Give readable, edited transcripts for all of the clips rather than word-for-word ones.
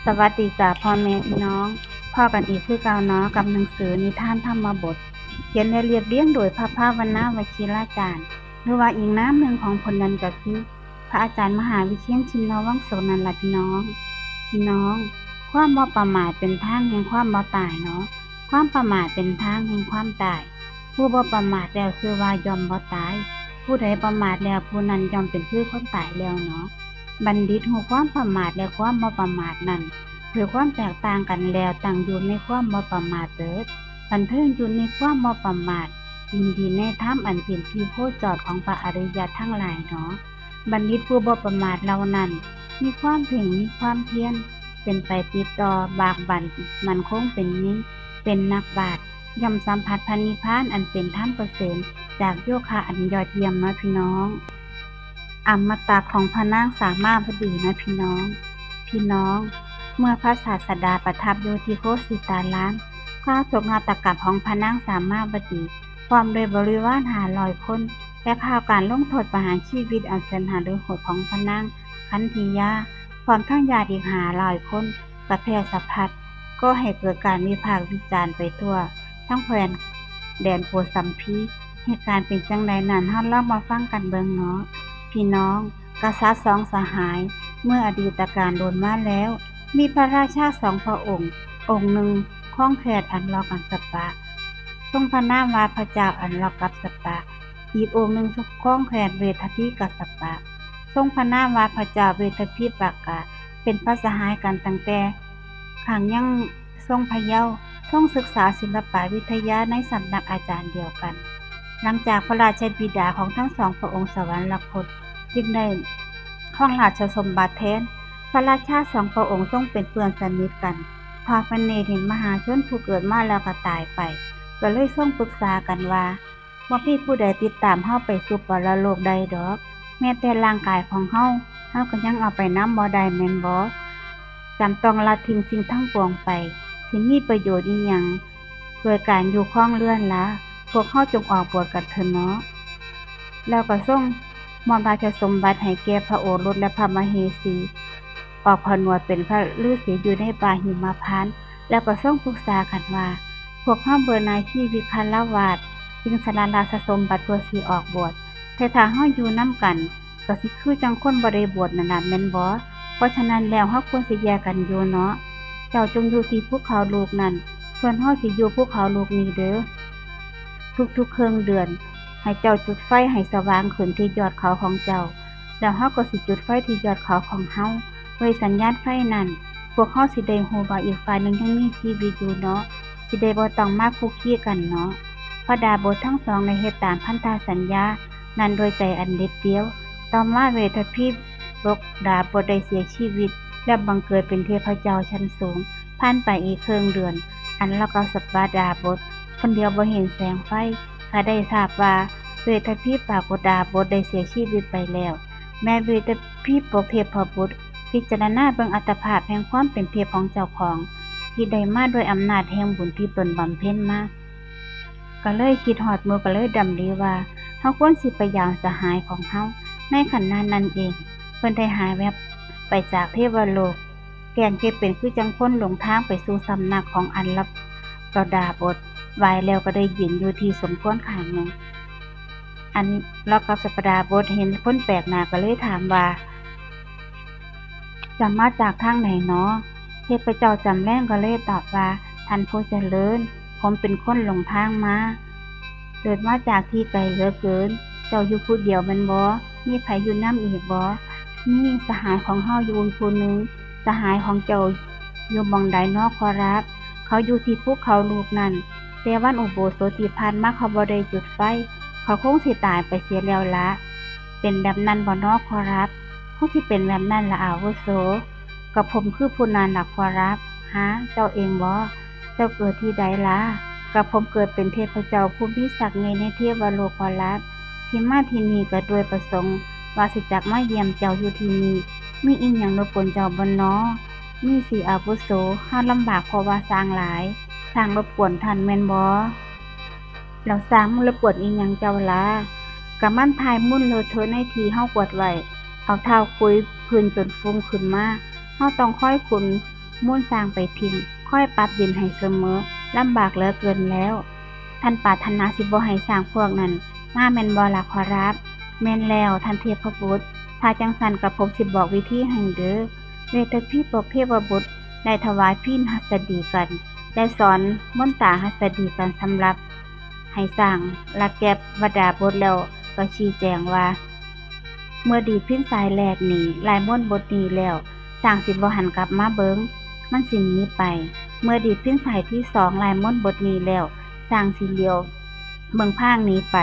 สวัสดีจ้าพ่อแม่พี่น้องพ่อกันอีกคือเก่าเนาะกับหนังสือนิทานธรรมบทเขียนและเรียบเรียงโดยพระภาวนาวชิราจารย์หรือว่าอีกน้ำหนึ่งของคนนั้นก็คือพระอาจารย์มหาวิเชียรชินวังโสนันล่ะพี่น้องความบ่ประมาทเป็นทางแห่งความบ่ตายเนาะความประมาทเป็นทางแห่งความตายผู้บ่ประมาทแล้วคือว่ายอมบ่ตายผู้ใดประมาทแล้วผู้นั้นยอมเป็นคือคนตายแล้วเนาะบัณฑิตหูความประมาทและความบ่ประมาทนั้นคือความแตกต่างกันแล้วตั้งอยู่ในความบ่ประมาทเถิดบันเทิงอยู่ในความบ่ประมาทยินดีในธรรมอันเป็นที่โคจรของพระอริยะทั้งหลายเนาะบัณฑิตผู้บ่ประมาทเหล่านั้นมีความเพ่งมีความเพียรเป็นไปติดต่อบากบั่นมันคงเป็นนักบาตรย่อมสัมผัสพระนิพพานอันเป็นธรรมเกษมจากโยคะอันยอดเยี่ยมเนาะพี่น้องอมตะของพระนางสามาวดีนะพี่น้อง เมื่อพระศาสดาประทับอยู่ที่โคสิตารามข้าโศกนาฏกรรมของพระนางสามาวดีพร้อมโดยบริวาร500 คนและข่าวการลงโทษประหารชีวิตอันแสนหาฤโหดของพระนางคันธียาพร้อมทั้งญาติอีก500 คนกระแพร่สะพัดก็ให้เกิดการวิพากษ์วิจารณ์ไปทั่วทั้งแคว้นแดนโกสัมพีเหตุการณ์เป็นจังใดนั้นเฮาลองมาฟังกันเบิ่งเนาะพี่น้องกษัตริย์2 สหายเมื่ออดีตการโดนมาแล้วมีพระราชา2 พระองค์หนึ่งครองแคว้นอันลอกันสปะทรงพระนามว่าพระเจ้าอันลอกับสปะอีกองค์หนึ่งครองแคว้นเวทพิกัสปะทรงพระนามว่าพระเจ้าเวทพิปากะเป็นพระสหายกันตั้งแต่ขังยังทรงพระเยาว์ทรงศึกษาศิลปวิทยาในสำนักอาจารย์เดียวกันหลังจากพระราชบิดาของทั้ง2 พระองค์สวรรคตจึงได้ครองราชสมบัติแทนพระราชา2 พระองค์ทรงเป็นเพื่อนสนิทกันพอพระเนตรเห็นมหาชนผู้เกิดมาแล้วก็ตายไปก็เลยทรงปรึกษากันว่ามีผู้ใดติดตามเฮาไปสู่ปรโลกใดดอกแม้แต่ร่างกายของเฮาก็ยังเอาไปนำบ่ได้แม่นบ่จำต้องละทิ้งสิ่งทั้งปวงไปสิมีประโยชน์อีหยังโดยการอยู่ครองเรือนละพวกเฮาจงออกบวชกันเถิดเนาะแล้วก็ทรงมอบราชสมบัติให้แก่พระโอรสและพระมเหสีออกผนวดเป็นพระฤาษีอยู่ในป่าหิมพานต์แล้วก็ทรงปรึกษากันว่าพวกเฮาเบื่อหน่ายชีวิตคฤหัสถ์จึงสละราชสมบัติเพื่อสิออกบวชแต่ถ้าเฮาอยู่นำกันก็สิคือจังคนบ่ได้บวชนั่นน่ะแม่นบ่เพราะฉะนั้นแล้วเฮาควรสิแยกกันอยู่เนาะเจ้าจงอยู่ที่ภูเขาลูกนั้นส่วนเฮาสิอยู่ภูเขาลูกนี้เด้อทุกๆครึ่งเดือนให้เจ้าจุดไฟให้สว่างขึ้นที่ยอดเขาของเจ้าแล้วเฮาก็สิจุดไฟที่ยอดเขาของเฮาด้วยสัญญาณไฟนั้นพวกเฮาสิได้ฮู้ว่าอีกฝ่ายหนึ่งยังมีชีวิตอยู่เนาะสิได้บ่ต้องมาคุกคีกันเนาะพระดาบททั้ง2ได้เฮ็ดตามพันธสัญญานั้นโดยใจอันเด็ดเดี่ยวต่อมาเวทพิบกดาบทได้เสียชีวิตและบังเกิดเป็นเทพเจ้าชั้นสูงผ่านไปอีกครึ่งเดือนอันละก็สัปดาห์ดาบทคนเดียวบ่เห็นแสงไฟก็ได้ทราบว่าเวทพิปากดาบทได้เสียชีวิตไปแล้วแม้เวทพิปกเทพบุตรพิจารณาเบิ่งอัตภาพแห่งความเป็นเทพของเจ้าของที่ได้มาด้วยอำนาจแห่งบุญที่ตนบำเพ็ญมาก็เลยคิดฮอดมื้อก็เลยดำริว่าเฮาควรสิไปยามสหายของเฮาในขณะนั้นเองเพิ่นได้หายแวบไปจากเทวโลกแกล้งเฮ็ดเป็นคือจังคนหลงทางไปสู่สำนักของอันลับกดาบทไหวแล้วก็ได้ยืนอยู่ที่สมควรข้างหนึ่งอันแล้วก็สัปดาห์บทเห็นคนแปลกหน้าก็เลยถามว่าจะมาจากทางไหนเนาะเทพเจ้าจำแรงก็เลยตอบว่าท่านผู้เจริญผมเป็นคนหลงทางมาเดินมาจากที่ไกลเหลือเกินเจ้าอยู่ผู้เดียวแม่นบ่มีไผอยู่นำอีกบ่มีสหายของเฮาอยู่ผู้หนึงสหายของเจ้าอยู่หม้องใดเนาะขอรับเขาอยู่ที่ภูเขาลูกนั้นแต่วันอุโบสถที่ผ่านมาเขาบ่ได้จุดไฟเขาคงสิตายไปเสียแล้วละเป็นแบบนั้นบ่เนาะขอรับคงสิเป็นแบบนั้นล่ะอาวุโสกับผมคือผู้นั้นล่ะขอรับฮะเจ้าเองบ่เจ้าเกิดที่ใดล่ะกับผมเกิดเป็นเทพเจ้าผู้มีศักดิ์ในเทวโลกขอรับที่มาที่นี่ก็โดยประสงค์ว่าสิจักมาเยี่ยมเจ้าอยู่ที่นี่มีอีหยังรบกวนเจ้าบ่เนาะมีสิอาวุโสเฮาลำบากเพราะว่าสร้างหลายสร้างรบกวนท่านแม่นบ่แล้วสร้างรบกวนอีหยังเจ้าล่ะก็มันทายมุ่นเลอะเทอะในที่เฮากวาดไว้เอาเท้าคุยพื้นจนฟุ้งขึ้นมาเฮาต้องค่อยขุน มุ่นสร้างไปทิมค่อยปรับดินให้เสมอลำบากเหลือเกินแล้วท่านปรารถนาสิบ่ให้สร้างพวกนั้นมาแม่นบ่ล่ะขอรับแม่นแล้วท่านเทพบุตรถ้าจังสันกับผมสิบอกวิธีให้เด้อเวทพี่ปกเทพบุตรได้ถวายพิณหัสดีกันได้สอนมนตราหัสดีกันสำหรับให้สร้างและแก็บวดาบทแล้วก็ชี้แจงว่าเมื่อดีพิณสายแรกนี้ลายมนต์บทนี้แล้วสร้างสิบ่หันกลับมาเบิงมันสิหนีไปเมื่อดีพิณสายที่สองลายมนต์บทนี้แล้วสร้างสิเลียวเมืองพางหนีไป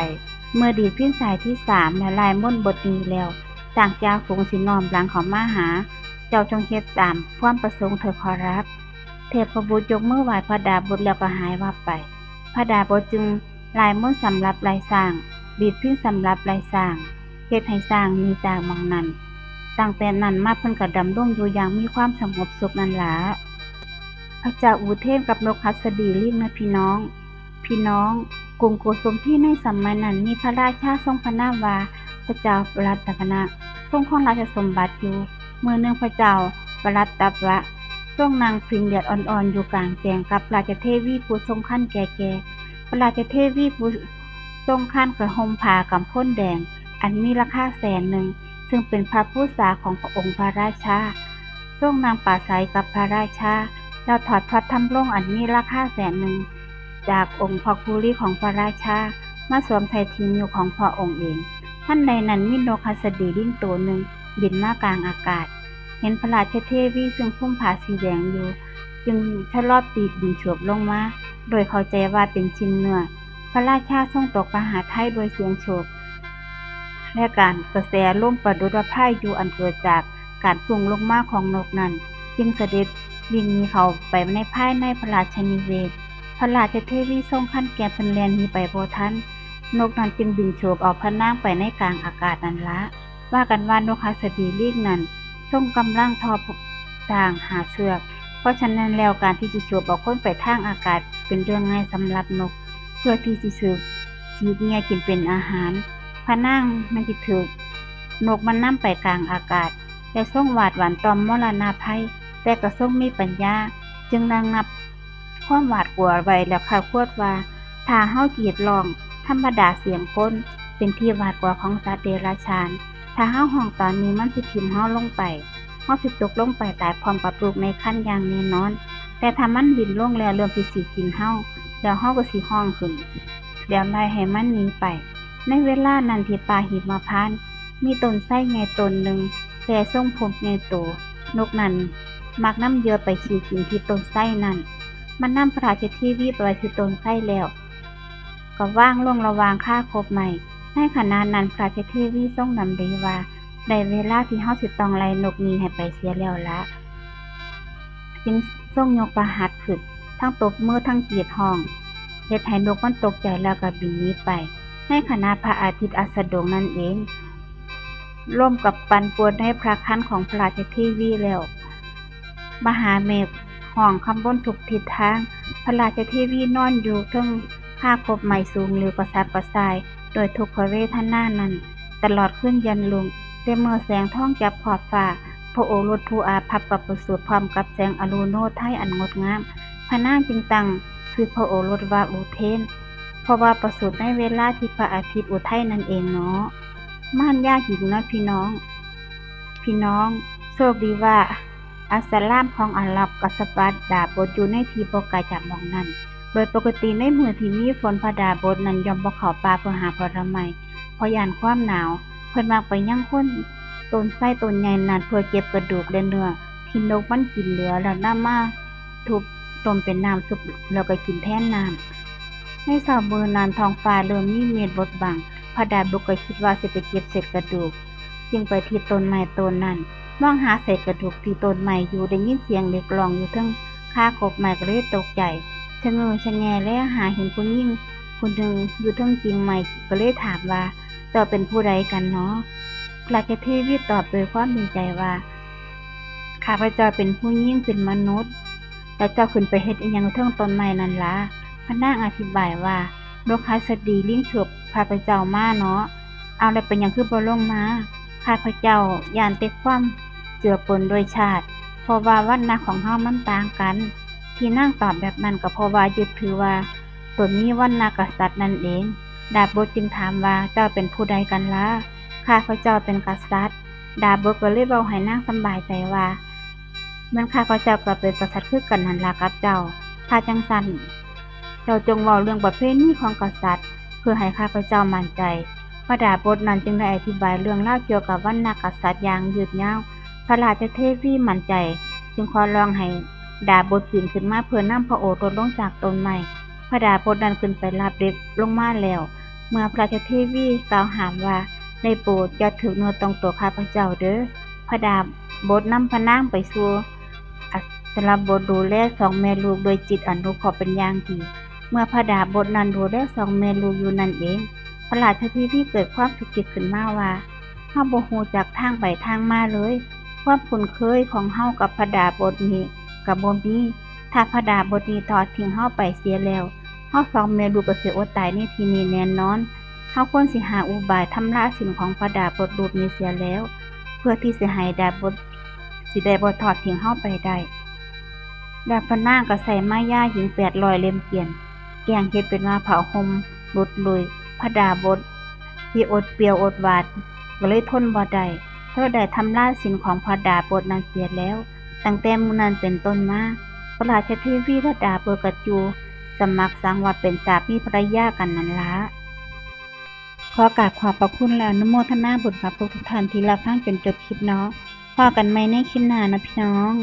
เมื่อดีพิณสายที่สามและลายมนต์บทนี้แล้วสร้างเจ้าฝูงสิน้อมหลังเขามาหาเจ้าจงเฮ็ดตามความประสงค์เถิดขอรับเทพบุตรยกมือไหว้พระดาบทแล้วก็หายวับไปพระดาบทจึงลายมนต์สำหรับลายสร้างดีดพิณสำหรับลายสร้างเฮ็ดให้สร้างมีจากหม้องนั้นตั้งแต่นั้นมาเพิ่นก็ดำรงอยู่อย่างมีความสงบสุขนั่นล่ะพระเจ้าอูเทนกับนกหัสดีลิงนะพี่น้องกรุงโกสุมพีในสมัยนั้นมีพระราชาทรงพระนามว่าพระเจ้าปรัตตกนะทรงครองราชสมบัติอยู่เมื่อหนึ่งพระเจ้าปรัตตวะทรงนั่งพิงเดือดอ่อนๆอยู่กลางแจ้งกับราชเทวีผู้ทรงคันแก่ๆพระราชเทวีผู้ทรงคันกระห่มผ้ากำพ้นแดงอันมีราคา100,000ซึ่งเป็นพระผู้สาของพระองค์พระราชาทรงนางปราศัยกับพระราชาแล้วถอดพระธรรมลงอันมีราคา100,000จากองค์พระคุรีของพระราชามาสวมใส่ทีนิ้วของพระองค์เองท่านใดนั้นมีนกหัสดีลิงตัวหนึ่งบินมากลางอากาศเห็นพระราชเทวีซึ่งพุ่มผ้าสีแดงอยู่จึงชะลอปีกบินโฉบลงมาโดยเข้าใจว่าเป็นชิ้นเนื้อพระราชาทรงตกมหาทัยโดยเสียงโฉบและการกระแสลมประดุจพายุอันเกิดจากการพุ่งลงมาของนกนั้นจึงเสด็จวิ่งหนีเข้าไปในภายในพระราชนิเวศพระราชเทวีทรงคันแก่เพิ่นแล่นหนีไปบ่ทันนกนั้นจึงบินโฉบเอาพระนางไปในกลางอากาศนั่นละว่ากันว่านกหัสดีลิงนั้นทรงกำลังทอสร้างหาเชือกเพราะฉะนั้นแล้วการที่จะโฉบเอาคนไปทางอากาศเป็นเรื่องง่ายสำหรับนกเพื่อที่สิสืบชีวิตเนี่ยกินเป็นอาหารพระนางมันสิถูกนกมันนำไปกลางอากาศแต่ทรงหวาดหวั่นต่อมรณะภัยแต่ก็ทรงมีปัญญาจึงระงับความหวาดกลัวไว้แล้วข้าควดว่าถ้าเฮากรีดร้องธรรมดาเสียงคนเป็นที่หวาดกลัวของสัตว์เดรัจฉานถ้าเฮาห้องตอนนี้มันสิทิ่มเฮาลงไปเฮาสิตกลงไปตายพร้อมกับลูกในครรภ์อย่างแน่นอนแต่ถ้ามันบินลงแล้วเริ่มสิกินเฮาแล้วเฮาก็สิฮ้องขึ้นแล้วไล่ให้มันหนีไปในเวลานั้นที่ป่าหิมพานต์มีต้นไทรใหญ่ต้นหนึ่งแต่ทรงผมใหญ่โตนกนั้นมักนำเหยื่อไปขี่กินที่ต้นไทรนั้นมันนำพระราชเทวีไปไว้ที่ต้นไทรแล้วก็วางลงระหว่างคาคบใหม่ในขณะนั้นพระราชเทวีทรงดำริว่าได้เวลาที่เฮาสิต้องไล่นกนี้ให้ไปเสียแล้วละจึงทรงยกพระหัตถ์ขึ้นทั้งตบมือทั้งกรีดร้องเฮ็ดให้นกมันตกใจแล้วก็บินหนีไปในขณะพระอาทิตย์อัสดงนั่นเองร่วมกับปั่นป่วนในพระคันของพระราชเทวีแล้วมหาเมฆห้องคำบนทุกทิศทางพระราชเทวีนอนอยู่เทิงผ้าคบใหม่สูงหรือกระสับกระส่ายโดยทุกขเวทนานั้นตลอดขึ้นยันลุงแต่เมื่อแสงทองจับขอบฟ้าพระโอรสผู้อาภัพกับประสูติพร้อมกับแสงอรุณโนไทยอันงดงามพระนางจึงตั้งคือพระโอรสว่าอุเทนเพราะว่าประสูติในเวลาที่พระอาทิตย์อุทัยนั่นเองเนาะม่านยาหญิงนะพี่น้องโชคดีว่าอัสสลามของอาหรับกษัตริย์ดาบทอยู่ในที่บ่ไกลจากหม้องนั้นโดยปกติในมื้อที่มีฝนพระดาบทนั้นย่อมบ่เข้าป่าเพื่อหาผลไม้เพราะย้านความหนาวเพิ่นมักไปยังคนต้นไทรต้นใหญ่นั้นเพื่อเก็บกระดูกและเนื้อที่นกมันกินเหลือแล้วนำมาทุบต้มเป็นน้ำซุปแล้วก็กินแทนน้ำในเช้ามื้อนั้นท้องฟ้าเริ่มมีเมฆบดบังพระดาบทก็คิดว่าสิไปเก็บเศษกระดูกจึงไปที่ต้นไม้ต้นนั้นมองหาเศษกระดูกที่ต้นไม้อยู่ได้ยินเสียงเด็กร้องอยู่เทิงคาคบไม้ก็เลยตกใจชะเง้อชะแงแล้วหาเห็นผู้หญิงคนหนึ่งอยู่เทิงกิ่งไม้ก็เลยถามว่าเจ้าเป็นผู้ใดกันเนาะพระเทวีตอบโดยความดีใจว่าข้าพเจ้าเป็นผู้หญิงเป็นมนุษย์แล้วเจ้าขึ้นไปเฮ็ดอิหยังเทิงต้นไม้นั่นล่ะพระนางอธิบายว่านกหัสดีลิงฉบข้าพเจ้ามาเนาะเอาแล้วเป็นหยังคือบ่ลงมาข้าพเจ้าย่านแต่ความเจือปนโดยชาติ เพราะว่าวันนะของเฮามันต่างกัน ที่นางตอบแบบนั้นก็เพราะว่ายึดถือว่าตนมีวรรณกษัตริย์นั่นเอง ดาบทจึงถามว่าเจ้าเป็นผู้ใดกันล่ะข้าพเจ้าเป็นกษัตริย์ ดาบทก็เลยเว้าให้นางสำบายใจว่าแม่นข้าพเจ้าก็เป็นกษัตริย์คือกันนั่นล่ะกับเจ้า ถ้าจังซั่นเจ้าจงเว้าเรื่องประเพณีของกษัตริย์เพื่อให้ข้าพเจ้ามั่นใจ พระดาบทนั้นจึงได้อธิบายเรื่องราวเกี่ยวกับวรรณกษัตริย์อย่างยืดยาว พระราชเทวีมั่นใจ จึงขอร้องให้ดาบทปีนขึ้นมาเพื่อนำพระโอษฐ์ลงจากต้นไม้ พระดาบทนั้นขึ้นไปรับเด็กลงมาแล้ว เมื่อพระราชเทวีกล่าวห้ามว่าได้โปรดอย่าถึกเนื้อต้องตัวข้าพเจ้าเด้อ พระดาบทนำพระนางไปสู่อัศรบทดูแลสองแม่ลูกโดยจิตอนุเคราะห์เป็นอย่างดี เมื่อพระดาบทนั้นดูแลสองแม่ลูกอยู่นั่นเอง พระราชเทวีเกิดความสุขจิตขึ้นมาว่าเฮาบ่ฮู้จักทางไปทางมาเลย ความคุ้นเคยของเฮากับพระดาบทนี้ก็บ่มีถ้าพระดาบทนี้ทอดทิ้งเฮาไปเสียแล้วเฮาสองแม่ลูกก็สิอดตายในที่นี้แน่นอนเฮาควรสิหาอุบายทำลายสิ่งของพระดาบทรูปนี้เสียแล้ว เพื่อที่สิให้ดาบทสิได้บ่ทอดทิ้งเฮาไปได้แล้วพระนางก็ใส่ม้ายาหญิง800เล่มเกวียนแกงเฮ็ดเป็นว่าเผาห่มลุดลุยพระดาบทที่อดเปรียวอดหวาดก็เลยทนบ่ได้เธอได้ทำลายสิ่งของพระดาบทนั้นเสียแล้ว ตั้งแต่มื้อนั้นเป็นต้นมาพระราชเทวีและดาบทก็อยู่สมัครสังว่าเป็นสามีภรรยากันนั่นล่ะขอกราบขอบพระคุณและอนุโมทนาบุญกับทุกท่านที่รับฟังจนจบคลิปเนาะพบกันใหม่ในคลิปหน้านะพี่น้อง